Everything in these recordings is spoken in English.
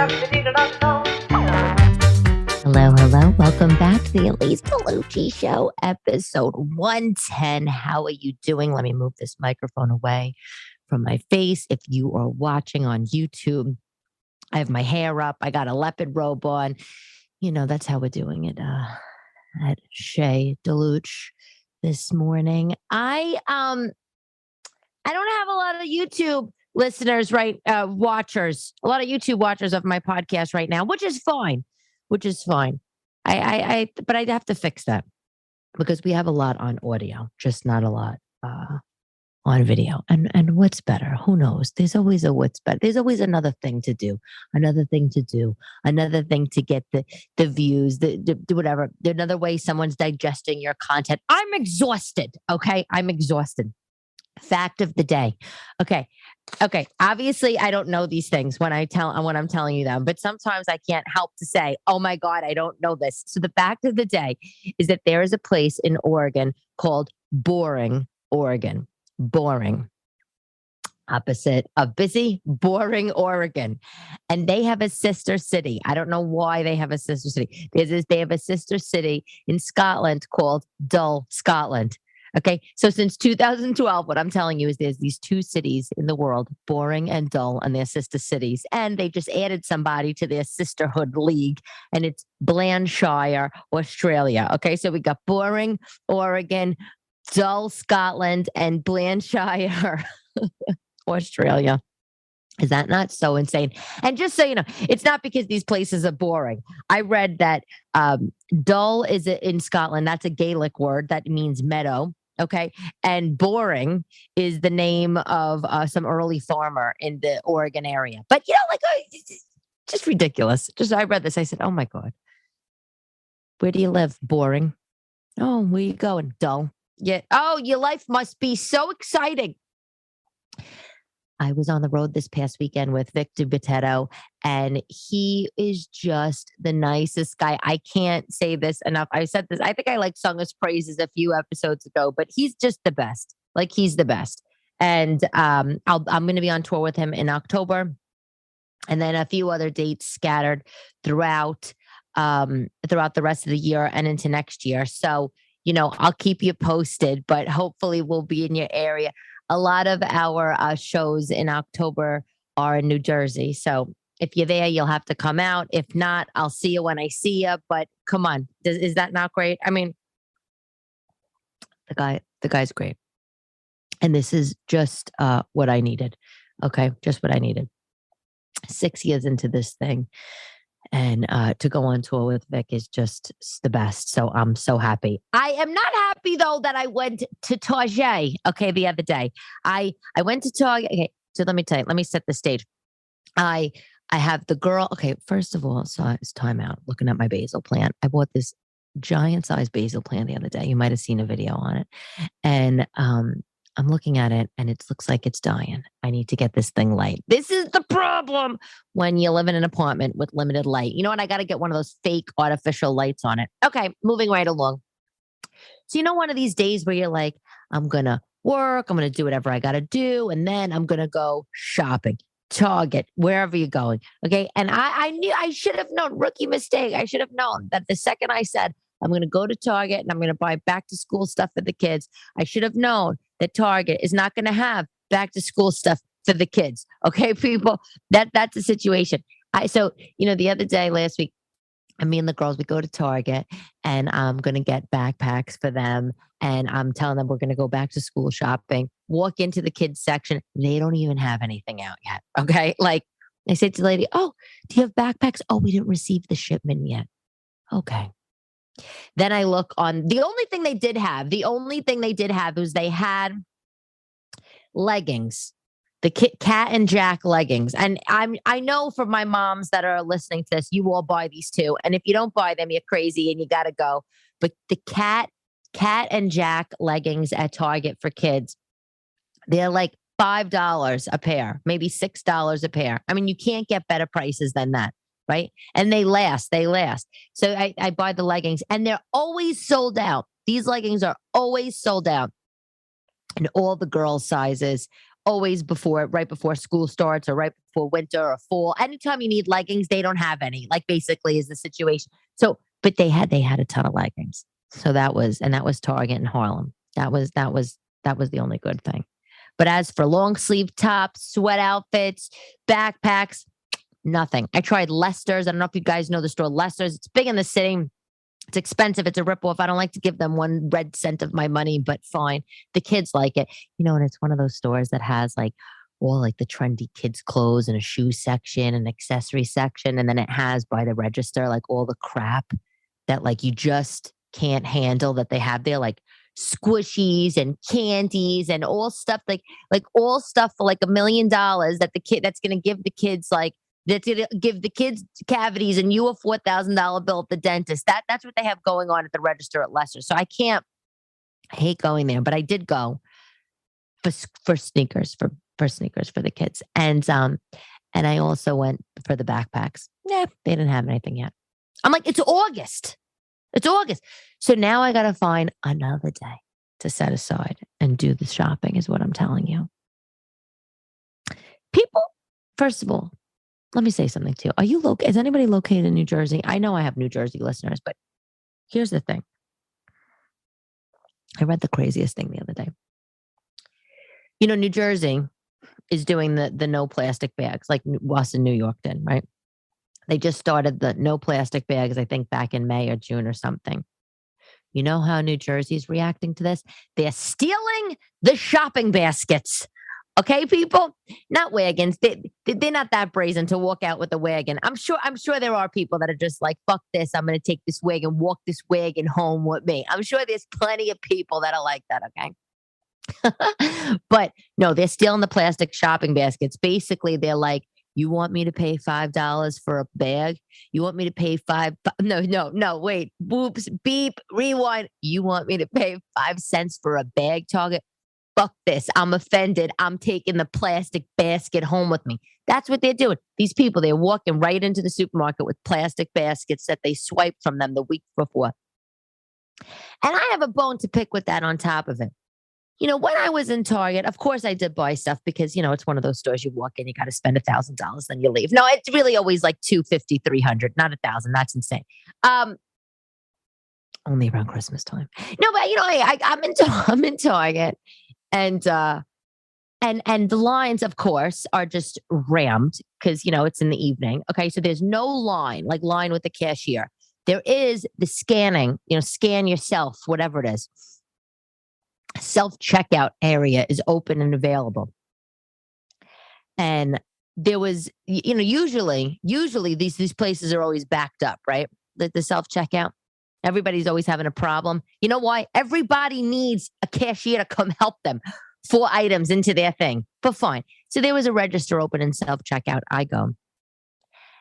Hello, hello. Welcome back to the Elyse DeLucci Show, episode 110. How are you doing? Let me move this microphone away from my face. If you are watching on YouTube, I have my hair up. I got a leopard robe on. You know, that's how we're doing it at Shea DeLucci this morning. I don't have a lot of YouTube listeners, right? Watchers, a lot of YouTube watchers of my podcast right now, which is fine. But I'd have to fix that because we have a lot on audio, just not a lot on video. And what's better? Who knows? There's always a what's better. There's always another thing to do, another thing to get the views, the whatever. Another way someone's digesting your content. I'm exhausted. Okay, I'm exhausted. Fact of the day. Okay. Obviously, I don't know these things when I'm telling you them, but sometimes I can't help to say, "Oh my God, I don't know this." So the fact of the day is that there is a place in Oregon called Boring, Oregon. Boring. Opposite of busy, Boring, Oregon. And they have a sister city. I don't know why they have a sister city. They have a sister city in Scotland called Dull, Scotland. Okay, so since 2012, what I'm telling you is there's these two cities in the world, Boring and Dull, and their sister cities. And they just added somebody to their sisterhood league, and it's Blantyre, Australia. Okay, so we got Boring, Oregon, Dull, Scotland, and Blantyre, Australia. Is that not so insane? And just so you know, it's not because these places are boring. I read that Dull is in Scotland. That's a Gaelic word that means meadow. Okay. And Boring is the name of some early farmer in the Oregon area. But, just ridiculous. I read this. I said, oh my God. Where do you live? Boring. Oh, where you going? Dull. Yeah. Oh, your life must be so exciting. I was on the road this past weekend with Vic DiBitetto, and he is just the nicest guy. I can't say this enough. I said this. I think I sung his praises a few episodes ago, but he's just the best. He's the best. And I'm going to be on tour with him in October, and then a few other dates scattered throughout the rest of the year and into next year. So, I'll keep you posted, but hopefully we'll be in your area. A lot of our shows in October are in New Jersey. So if you're there, you'll have to come out. If not, I'll see you when I see you. But come on. Is that not great? I mean, the guy's great. And this is just what I needed. Okay. Just what I needed. 6 years into this thing. And to go on tour with Vic is just the best. So I'm so happy. I am not happy, though, that I went to Target, the other day. I went to Target. Okay, so let me tell you. Let me set the stage. I have the girl. Okay, first of all, so it's time out looking at my basil plant. I bought this giant-sized basil plant the other day. You might have seen a video on it. And I'm looking at it and it looks like it's dying. I need to get this thing light. This is the problem when you live in an apartment with limited light. You know what? I got to get one of those fake artificial lights on it. Okay, moving right along. So, one of these days where you're like, I'm going to work, I'm going to do whatever I got to do, and then I'm going to go shopping, Target, wherever you're going. Okay. And I knew I should have known, rookie mistake. I should have known that the second I said, I'm going to go to Target and I'm going to buy back to school stuff for the kids, I should have known that Target is not going to have back to school stuff for the kids. Okay, people, that's the situation. The other day, last week, me and the girls, we go to Target and I'm going to get backpacks for them. And I'm telling them we're going to go back to school shopping, walk into the kids section. They don't even have anything out yet. Okay. I said to the lady, oh, do you have backpacks? Oh, we didn't receive the shipment yet. Okay. Then I look on the only thing they did have was they had leggings, the Cat and Jack leggings. And I know from my moms that are listening to this, you all buy these too. And if you don't buy them, you're crazy and you got to go. But the Cat and Jack leggings at Target for kids, they're like $5 a pair, maybe $6 a pair. I mean, you can't get better prices than that. Right. And they last. So I buy the leggings and they're always sold out. These leggings are always sold out in all the girls' sizes, always right before school starts or right before winter or fall. Anytime you need leggings, they don't have any. Like basically is the situation. So, but they had a ton of leggings. So that was Target in Harlem. That was the only good thing. But as for long sleeve tops, sweat outfits, backpacks, nothing. I tried Lester's. I don't know if you guys know the store Lester's. It's big in the city. It's expensive. It's a ripoff. I don't like to give them 1 cent of my money, but fine. The kids like it, and it's one of those stores that has like all like the trendy kids clothes and a shoe section and accessory section. And then it has by the register, like all the crap that like you just can't handle that they have there, like squishies and candies and all stuff like all stuff for like $1 million that's going to give the kids that's going to give the kids cavities and you a $4,000 bill at the dentist. That's what they have going on at the register at Lester. So I hate going there, but I did go for sneakers for sneakers for the kids, and I also went for the backpacks. Yeah, they didn't have anything yet. I'm like, it's August. It's August. So now I got to find another day to set aside and do the shopping, is what I'm telling you. People, first of all, let me say something to you. Is anybody located in New Jersey? I know I have New Jersey listeners, but here's the thing. I read the craziest thing the other day. New Jersey is doing the no plastic bags like us in New York did, right? They just started the no plastic bags, I think back in May or June or something. You know how New Jersey's reacting to this? They're stealing the shopping baskets. Okay, people, not wagons. They're not that brazen to walk out with a wagon. I'm sure there are people that are just like, fuck this. I'm going to take this wagon, walk this wagon home with me. I'm sure there's plenty of people that are like that. Okay. But no, they're stealing the plastic shopping baskets. Basically, they're like, you want me to pay $5 for a bag? You want me to pay No, wait, whoops, beep, rewind. You want me to pay 5 cents for a bag, Target? Fuck this. I'm offended. I'm taking the plastic basket home with me. That's what they're doing. These people, they're walking right into the supermarket with plastic baskets that they swiped from them the week before. And I have a bone to pick with that on top of it. When I was in Target, of course I did buy stuff because, it's one of those stores you walk in, you got to spend $1,000, then you leave. No, it's really always like $250, $300, not 1,000. That's insane. Only around Christmas time. No, but I'm in Target. And the lines, of course, are just rammed because, it's in the evening. Okay. So there's no line with the cashier. There is the scanning, scan yourself, whatever it is. Self-checkout area is open and available. And there was, usually these places are always backed up, right? The self-checkout. Everybody's always having a problem. You know why? Everybody needs a cashier to come help them 4 items into their thing. But fine. So there was a register open in self-checkout. I go.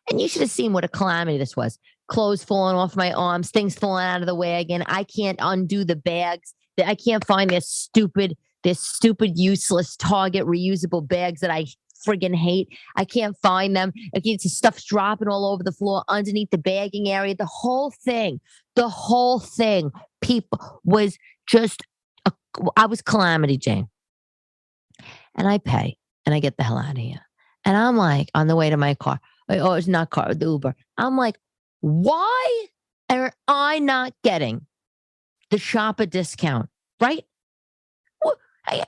And you should have seen what a calamity this was. Clothes falling off my arms, things falling out of the wagon. I can't undo the bags. I can't find their stupid, useless Target reusable bags that I friggin' hate. I can't find them. Stuff's dropping all over the floor underneath the bagging area. The whole thing, people, was just, I was Calamity Jane. And I pay and I get the hell out of here. And I'm like, on the way to my car, it's not car, the Uber. I'm like, why am I not getting the shopper discount, right? Well,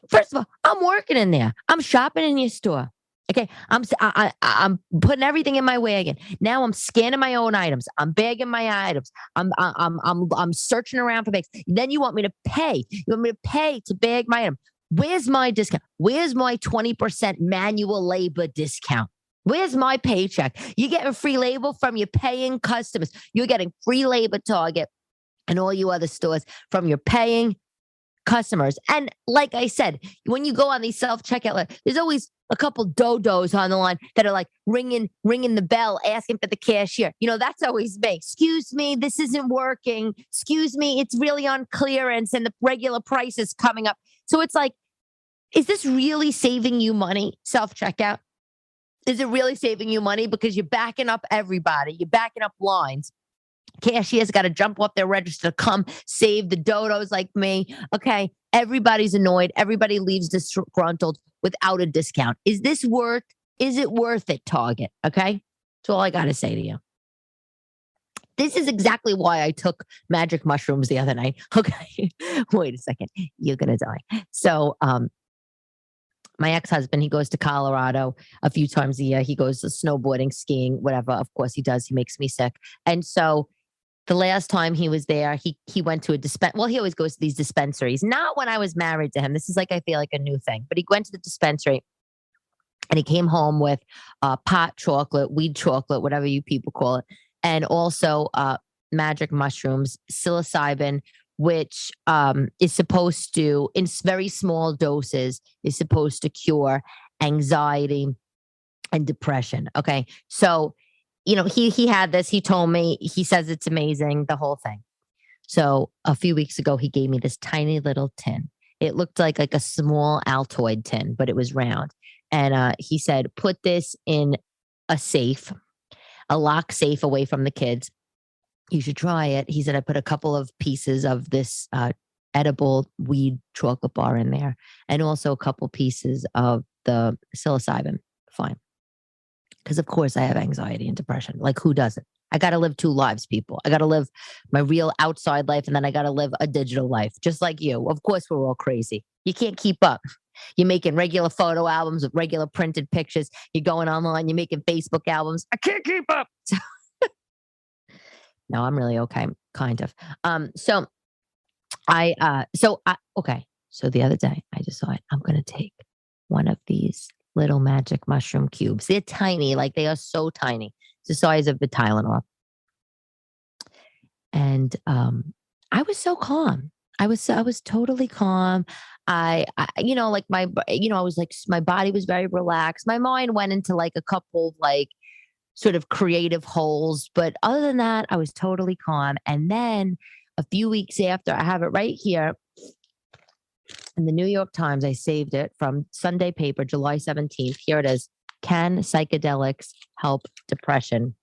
first of all, I'm working in there. I'm shopping in your store. Okay, I'm putting everything in my wagon. Now I'm scanning my own items. I'm bagging my items. I'm searching around for bags. Then you want me to pay. You want me to pay to bag my item. Where's my discount? Where's my 20% manual labor discount? Where's my paycheck? You're getting free labor from your paying customers. You're getting free labor, Target and all you other stores, from your paying customers. And like I said, when you go on these self-checkout, there's always a couple dodos on the line that are like ringing the bell, asking for the cashier. That's always me. Excuse me, this isn't working. Excuse me, it's really on clearance and the regular price is coming up. So it's like, is this really saving you money, self-checkout? Is it really saving you money? Because you're backing up everybody. You're backing up lines. Cashier's got to jump off their register to come save the dodos like me. Okay. Everybody's annoyed. Everybody leaves disgruntled without a discount. Is it worth it, Target? Okay. That's all I got to say to you. This is exactly why I took magic mushrooms the other night. Okay. Wait a second. You're going to die. So, my ex-husband, he goes to Colorado a few times a year. He goes to snowboarding, skiing, whatever. Of course he does. He makes me sick. And so the last time he was there, he went to well, he always goes to these dispensaries. Not when I was married to him. This is like, I feel like a new thing. But he went to the dispensary and he came home with pot chocolate, weed chocolate, whatever you people call it, and also magic mushrooms, psilocybin, which is supposed to, in very small doses, is supposed to cure anxiety and depression. Okay. So, he had this, he told me, he says it's amazing, the whole thing. So a few weeks ago, he gave me this tiny little tin. It looked like a small Altoid tin, but it was round. And he said, put this in a safe, a lock safe away from the kids. You should try it. He said, I put a couple of pieces of this edible weed chocolate bar in there and also a couple pieces of the psilocybin. Fine. Because of course I have anxiety and depression. Like, who doesn't? I got to live two lives, people. I got to live my real outside life and then I got to live a digital life, just like you. Of course, we're all crazy. You can't keep up. You're making regular photo albums with regular printed pictures. You're going online. You're making Facebook albums. I can't keep up. No, I'm really okay, kind of. Okay. So the other day I decided I'm going to take one of these little magic mushroom cubes. They're tiny, like they are so tiny. It's the size of the Tylenol. And I was so calm. I was totally calm. I was like, my body was very relaxed. My mind went into like a couple like sort of creative holes. But other than that, I was totally calm. And then a few weeks after, I have it right here in the New York Times. I saved it from Sunday paper, July 17th. Here it is. Can psychedelics help depression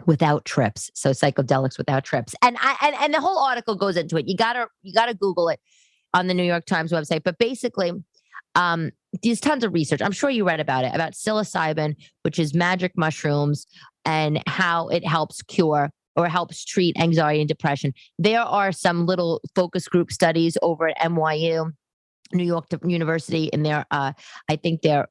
without trips? So psychedelics without trips. And the whole article goes into it. You gotta Google it on the New York Times website. But basically, there's tons of research. I'm sure you read about it, about psilocybin, which is magic mushrooms, and how it helps cure or helps treat anxiety and depression. There are some little focus group studies over at NYU, New York University, in their, I think their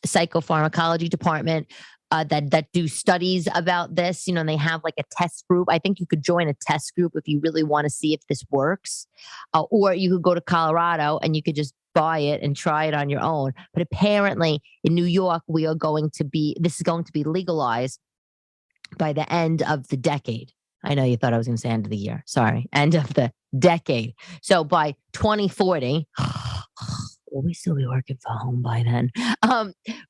psychopharmacology department, that do studies about this. And they have like a test group. I think you could join a test group if you really want to see if this works, or you could go to Colorado and you could just buy it and try it on your own. But apparently in New York, this is going to be legalized by the end of the decade. I know you thought I was going to say end of the year. Sorry. End of the decade. So by 2040, will we still be working from home by then?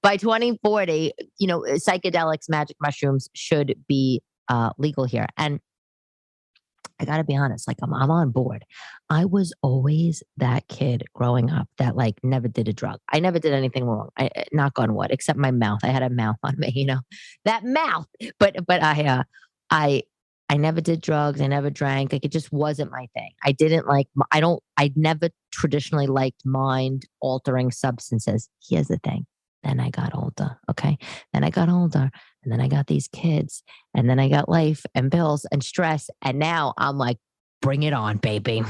By 2040, psychedelics, magic mushrooms should be legal here. And I got to be honest, like I'm on board. I was always that kid growing up that like never did a drug. I never did anything wrong. I knock on wood, except my mouth. I had a mouth on me, that mouth. But I never did drugs. I never drank. Like it just wasn't my thing. I never traditionally liked mind altering substances. Here's the thing. Then I got older. Okay. Then I got older and then I got these kids and then I got life and bills and stress. And now I'm like, bring it on, baby.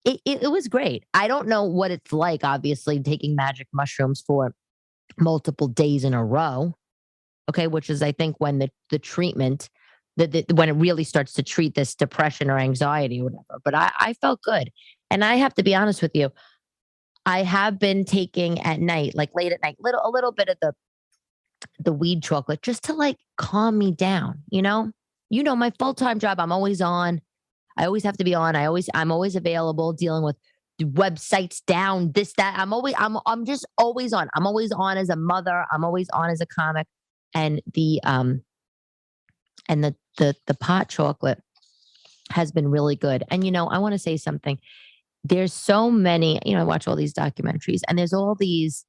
It was great. I don't know what it's like, obviously, taking magic mushrooms for multiple days in a row. Okay. Which is, I think, when the treatment, when it really starts to treat this depression or anxiety or whatever. But I felt good. And I have to be honest with you, I have been taking at night, like late at night, a little bit of the weed chocolate just to like calm me down. My full-time job, I'm always on. I always have to be on. I'm always available, dealing with websites down, this, that. I'm just always on. I'm always on as a mother. I'm always on as a comic. And the pot chocolate has been really good. And I want to say something. There's so many, I watch all these documentaries and there's all these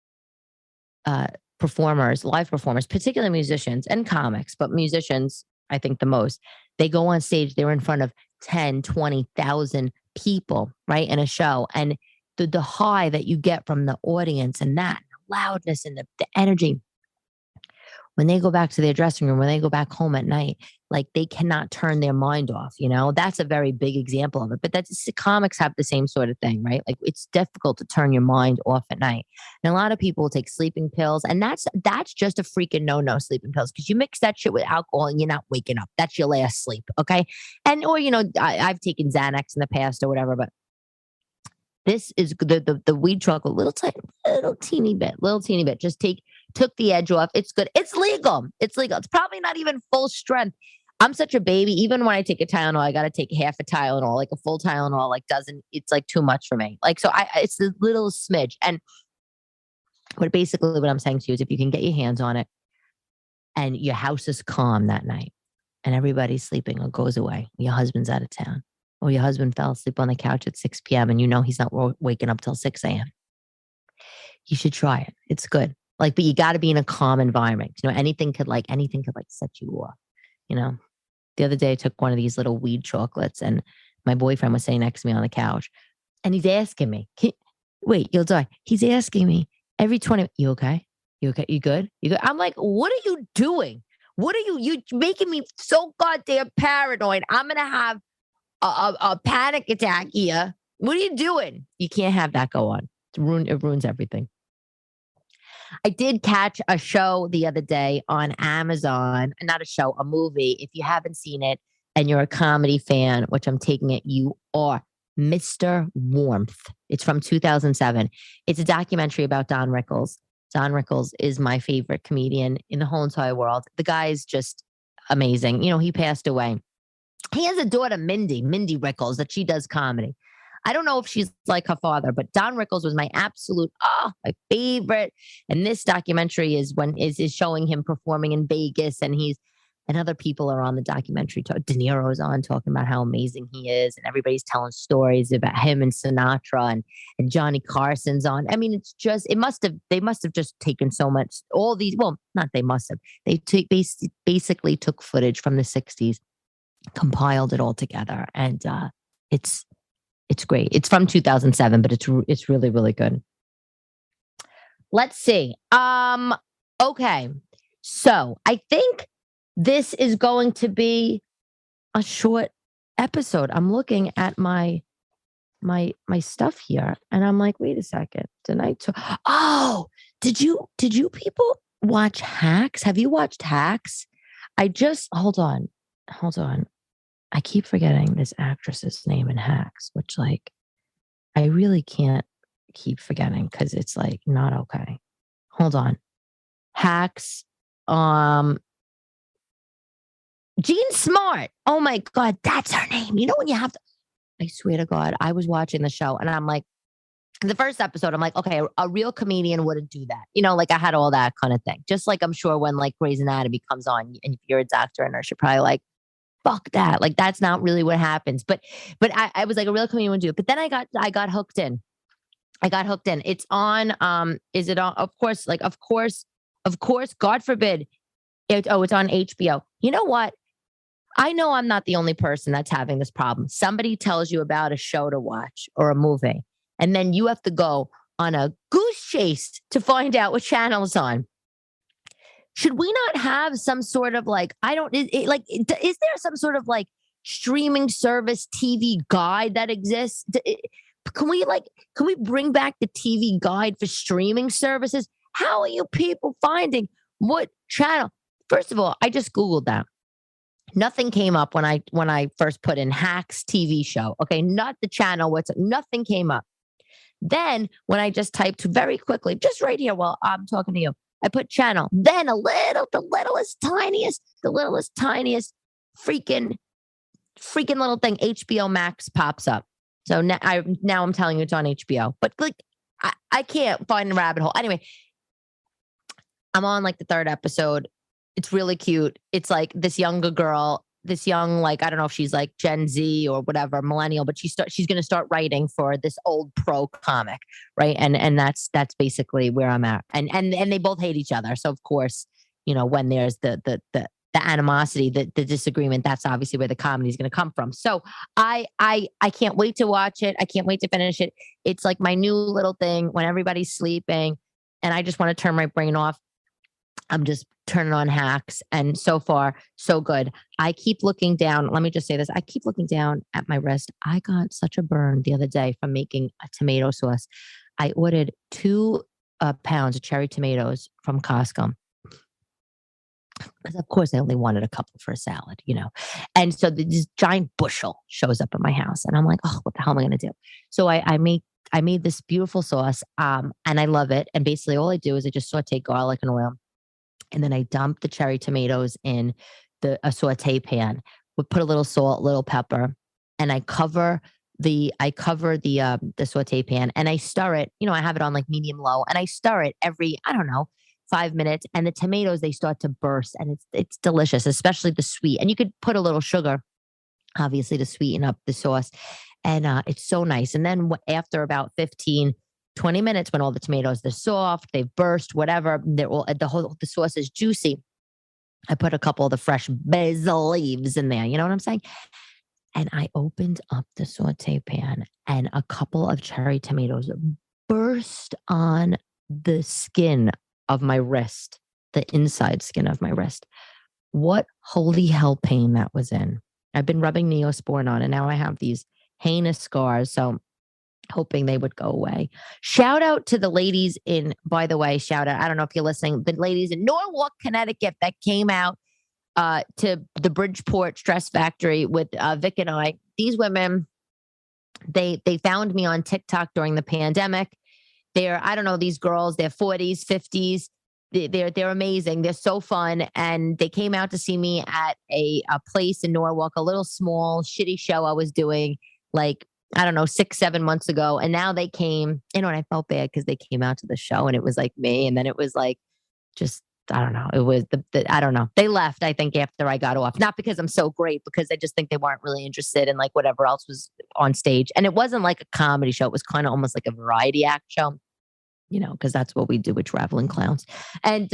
live performers, particularly musicians and comics, but musicians, I think the most. They go on stage, they're in front of 10, 20,000 people, right, in a show. And the high that you get from the audience and that loudness and the energy, when they go back to their dressing room, when they go back home at night, like they cannot turn their mind off, that's a very big example of it. But that's comics have the same sort of thing, right? Like it's difficult to turn your mind off at night. And a lot of people take sleeping pills, and that's just a freaking no sleeping pills, because you mix that shit with alcohol and you're not waking up. That's your last sleep. Okay. And, or, I've taken Xanax in the past or whatever, but this is the weed chocolate, little teeny bit. Just took the edge off. It's good. It's legal. It's probably not even full strength. I'm such a baby. Even when I take a Tylenol, I got to take half a Tylenol, like a full Tylenol, it's like too much for me. Like, so it's a little smidge. And what I'm saying to you is, if you can get your hands on it and your house is calm that night and everybody's sleeping or goes away, your husband's out of town, or your husband fell asleep on the couch at 6 p.m. and he's not waking up till 6 a.m. You should try it. It's good. But you got to be in a calm environment. Anything could set you off. The other day I took one of these little weed chocolates, and my boyfriend was sitting next to me on the couch, and he's asking me, wait, you'll die. He's asking me every 20, you okay? You okay? You good? You good? I'm like, what are you doing? You making me so goddamn paranoid. I'm going to have a panic attack here. What are you doing? You can't have that go on. It ruins everything. I did catch a show the other day on Amazon, not a show, a movie. If you haven't seen it and you're a comedy fan, which I'm taking it, you are, Mr. Warmth. It's from 2007. It's a documentary about Don Rickles. Don Rickles is my favorite comedian in the whole entire world. The guy is just amazing. He passed away. He has a daughter, Mindy Rickles, that she does comedy. I don't know if she's like her father, but Don Rickles was my my favorite. And this documentary is showing him performing in Vegas, and other people are on the documentary. De Niro's on talking about how amazing he is, and everybody's telling stories about him and Sinatra, and Johnny Carson's on. I mean, it's just, they must have just taken so much, all these, well, not they must have. They basically took footage from the 60s, compiled it all together, and it's great. It's from 2007, but it's really, really good. Let's see. Okay. So I think this is going to be a short episode. I'm looking at my stuff here, and I'm like, wait a second. Did you people watch Hacks? Have you watched Hacks? Hold on. I keep forgetting this actress's name in Hacks, which I really can't keep forgetting because it's not okay. Hold on. Hacks. Jean Smart. Oh my God, that's her name. When you have to, I swear to God, I was watching the show and I'm like, the first episode, I'm like, okay, a real comedian wouldn't do that. I had all that kind of thing. Just I'm sure when Grey's Anatomy comes on and if you're a doctor and nurse, you're probably fuck that. That's not really what happens. But I was a real comedian would do it. But then I got hooked in. It's on, is it on? Of course, God forbid. It's on HBO. You know what? I know I'm not the only person that's having this problem. Somebody tells you about a show to watch or a movie, and then you have to go on a goose chase to find out what channel it's on. Should we not have some sort of is there some sort of streaming service TV guide that exists? Can we bring back the TV guide for streaming services? How are you people finding what channel? First of all, I just Googled that. Nothing came up when I first put in Hacks TV show. Okay, not the channel. Nothing came up. Then when I just typed very quickly, just right here while I'm talking to you, I put channel. Then the littlest, tiniest freaking little thing, HBO Max pops up. So now I'm telling you it's on HBO. But I can't find a rabbit hole. Anyway, I'm on the third episode. It's really cute. It's this younger girl, I don't know if she's Gen Z or whatever, millennial, but she's going to start writing for this old pro comic, right? And that's basically where I'm at. And they both hate each other. So of course, when there's the the animosity, the disagreement, that's obviously where the comedy is going to come from. So I can't wait to watch it. I can't wait to finish it. It's like my new little thing when everybody's sleeping and I just want to turn my brain off. I'm just turning on Hacks, and so far so good. I keep looking down. Let me just say this. I keep looking down at my wrist. I got such a burn the other day from making a tomato sauce. I ordered 2 pounds of cherry tomatoes from Costco. Because of course I only wanted a couple for a salad, And so this giant bushel shows up at my house, and I'm like, oh, what the hell am I going to do? So I made this beautiful sauce, and I love it. And basically, all I do is I just saute garlic and oil, and then I dump the cherry tomatoes in a saute pan. We put a little salt, a little pepper, and I cover the saute pan, and I stir it. I have it on like medium low, and I stir it every, I don't know, 5 minutes, and the tomatoes, they start to burst, and it's delicious, especially the sweet. And you could put a little sugar, obviously, to sweeten up the sauce. And it's so nice. And then after about 15-20 minutes, when all the tomatoes, they're soft, they've burst, whatever, the sauce is juicy, I put a couple of the fresh basil leaves in there. You know what I'm saying? And I opened up the saute pan, and a couple of cherry tomatoes burst on the skin of my wrist, the inside skin of my wrist. What holy hell pain that was in. I've been rubbing Neosporin on, and now I have these heinous scars. So hoping they would go away. Shout out to the ladies by the way, shout out. I don't know if you're listening, the ladies in Norwalk, Connecticut that came out to the Bridgeport Stress Factory with Vic and I. These women, they found me on TikTok during the pandemic. I don't know, these girls, they're 40s, 50s. They're amazing. They're so fun. And they came out to see me at a place in Norwalk, a little small, shitty show I was doing like, I don't know, 6-7 months ago. And now they came, and I felt bad because they came out to the show and it was like me. And then it was like, just, I don't know. It was I don't know. They left, I think, after I got off. Not because I'm so great, because I just think they weren't really interested in like whatever else was on stage. And it wasn't like a comedy show. It was kind of almost like a variety act show, because that's what we do with traveling clowns. And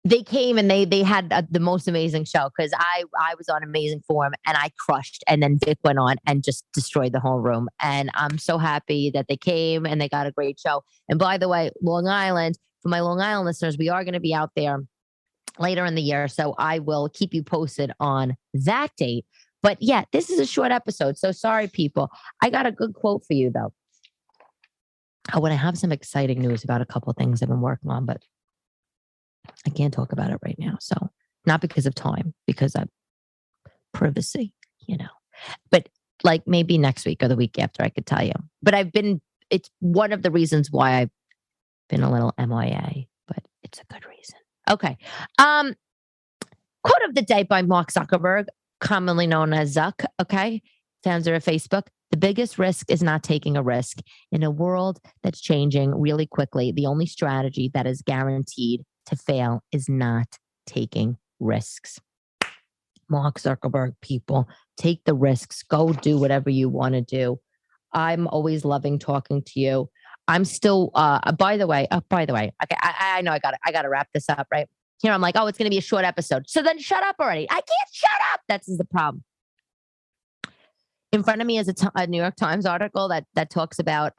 they came and they had the most amazing show, because I was on amazing form and I crushed. And then Vic went on and just destroyed the whole room. And I'm so happy that they came and they got a great show. And by the way, Long Island, for my Long Island listeners, we are going to be out there later in the year. So I will keep you posted on that date. But yeah, this is a short episode. So sorry, people. I got a good quote for you, though. I want to have some exciting news about a couple of things I've been working on, but I can't talk about it right now. So not because of time, because of privacy, but like maybe next week or the week after I could tell you. But it's one of the reasons why I've been a little MIA, but it's a good reason. Okay. Quote of the day by Mark Zuckerberg, commonly known as Zuck. Okay. Founder of Facebook. The biggest risk is not taking a risk. In a world that's changing really quickly, the only strategy that is guaranteed to fail is not taking risks. Mark Zuckerberg, people, take the risks. Go do whatever you want to do. I'm always loving talking to you. I'm still, by the way, okay, I know I got to wrap this up, right? Here I'm like, oh, it's going to be a short episode. So then shut up already. I can't shut up. That's the problem. In front of me is a New York Times article that talks about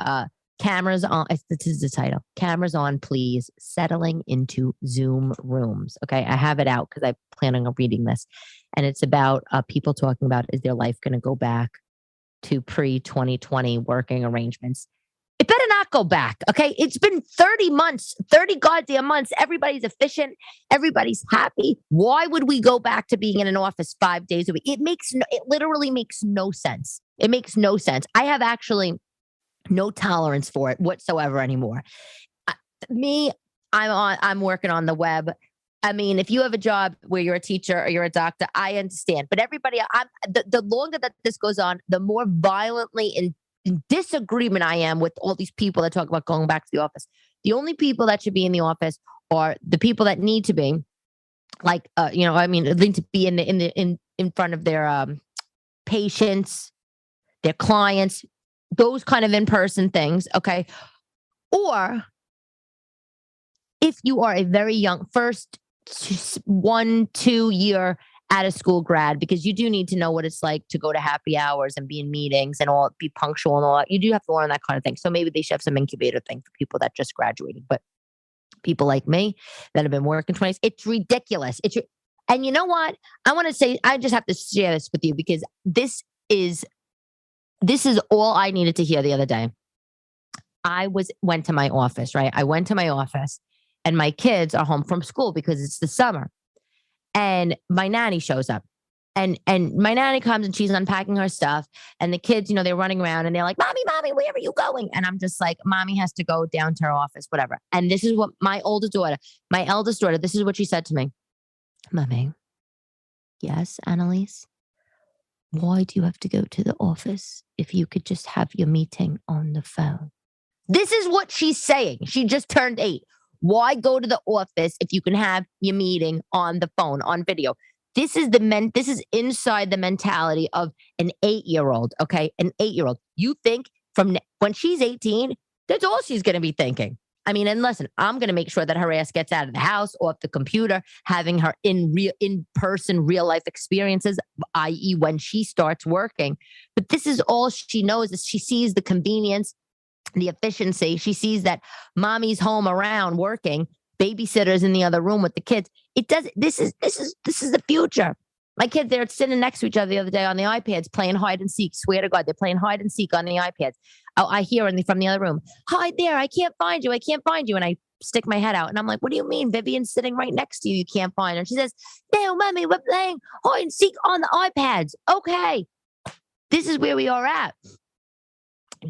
cameras on. This is the title. Cameras on, please. Settling into Zoom rooms. Okay, I have it out because I'm planning on reading this, and it's about people talking about, is their life going to go back to pre-2020 working arrangements? It better not go back. Okay, it's been 30 months, 30 goddamn months. Everybody's efficient. Everybody's happy. Why would we go back to being in an office 5 days a week? It literally makes no sense. It makes no sense. I have actually no tolerance for it whatsoever anymore. I'm working on the web. I mean, if you have a job where you're a teacher or you're a doctor, I understand. But everybody, the longer that this goes on, the more violently in disagreement I am with all these people that talk about going back to the office. The only people that should be in the office are the people that need to be, like, need to be in front of their patients, their clients, those kind of in-person things. Okay. Or if you are a very young, first 1-2 year out of school grad, because you do need to know what it's like to go to happy hours and be in meetings and all, be punctual and all that. You do have to learn that kind of thing. So maybe they should have some incubator thing for people that just graduated. But people like me that have been working 20s, it's ridiculous. And you know what? I want to say, I just have to share this with you because this is all I needed to hear the other day. Went to my office, right? I went to my office and my kids are home from school because it's the summer. And my nanny shows up. And my nanny comes and she's unpacking her stuff. And the kids, they're running around and they're like, Mommy, where are you going? And I'm just like, Mommy has to go down to her office, whatever. And this is what my eldest daughter, this is what she said to me. Mommy, yes, Annalise? Why do you have to go to the office if you could just have your meeting on the phone? This is what she's saying. She just turned 8. Why go to the office if you can have your meeting on the phone, on video? This is inside the mentality of an 8-year-old, okay? An 8-year-old. You think from when she's 18, that's all she's going to be thinking. I mean, and listen, I'm going to make sure that her ass gets out of the house, off the computer, having her in-person, real-life experiences, i.e. when she starts working. But this is all she knows is she sees the convenience, the efficiency. She sees that mommy's home around working, babysitters in the other room with the kids. This is the future. My kids, they're sitting next to each other the other day on the iPads playing hide and seek. Swear to God, they're playing hide and seek on the iPads. I hear from the other room, hide there. I can't find you. And I stick my head out and I'm like, what do you mean? Vivian's sitting right next to you. You can't find her. And she says, no, Mommy, we're playing hide and seek on the iPads. Okay. This is where we are at.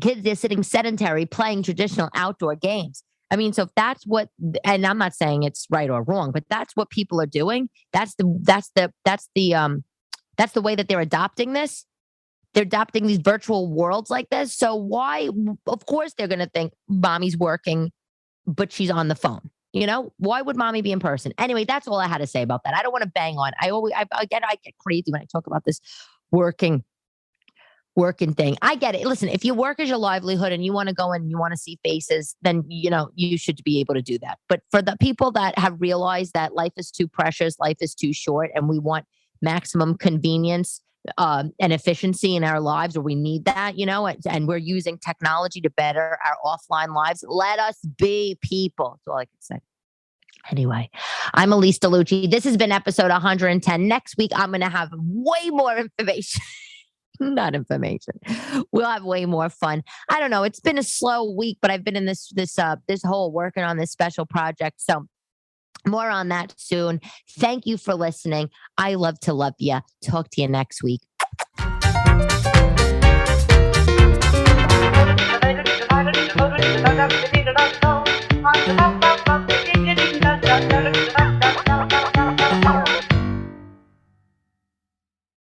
Kids, they're sitting sedentary, playing traditional outdoor games. I mean, so if that's what, and I'm not saying it's right or wrong, but that's what people are doing. That's the way that they're adopting this. They're adopting these virtual worlds like this. So why, of course, they're going to think mommy's working, but she's on the phone. Why would mommy be in person? Anyway, that's all I had to say about that. I don't want to bang on. I get crazy when I talk about this working thing. I get it. Listen, if your work is your livelihood and you want to go and you want to see faces, then, you should be able to do that. But for the people that have realized that life is too precious, life is too short, and we want maximum convenience and efficiency in our lives, or we need that, and we're using technology to better our offline lives, let us be people. That's all I can say. Anyway, I'm Elyse DeLucci. This has been episode 110. Next week, I'm going to have way more information. Not information. We'll have way more fun. I don't know. It's been a slow week, but I've been in this whole working on this special project. So more on that soon. Thank you for listening. I love to love you. Talk to you next week.